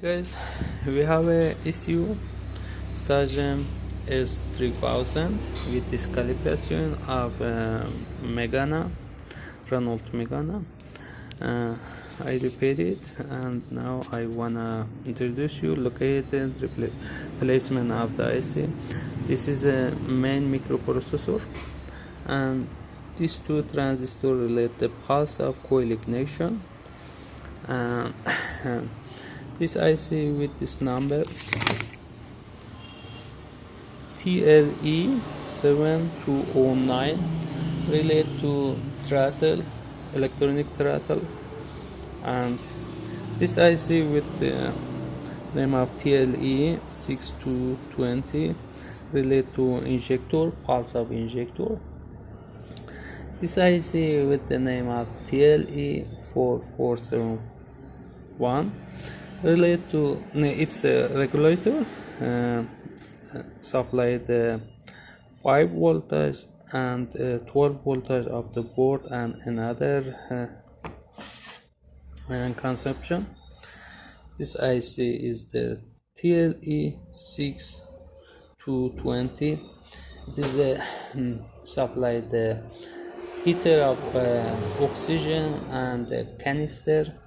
Guys, we have a Ecu S3000 with this calibration of Megana, Renault Megana. I repaired it, and now I wanna introduce you located replacement of the IC. This is a main microprocessor, and these two transistors relate the pulse of coil ignition. And this IC with this number TLE7209 relate to throttle, electronic throttle, and this IC with the name of TLE6220 relate to injector, pulse of injector. This IC with the name of TLE4471 relate to it's a regulator supply the 5 voltage and 12 voltage of the board and another consumption. This IC is the TLE6220. It is a supply the heater of oxygen and the canister.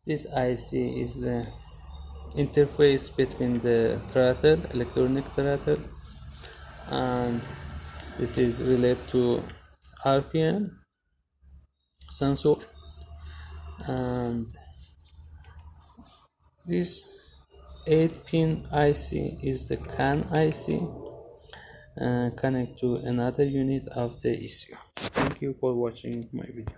This IC is the interface between the throttle, electronic throttle, and this is related to RPM sensor, and this 8-pin IC is the CAN IC connect to another unit of the ECU. Thank you for watching my video.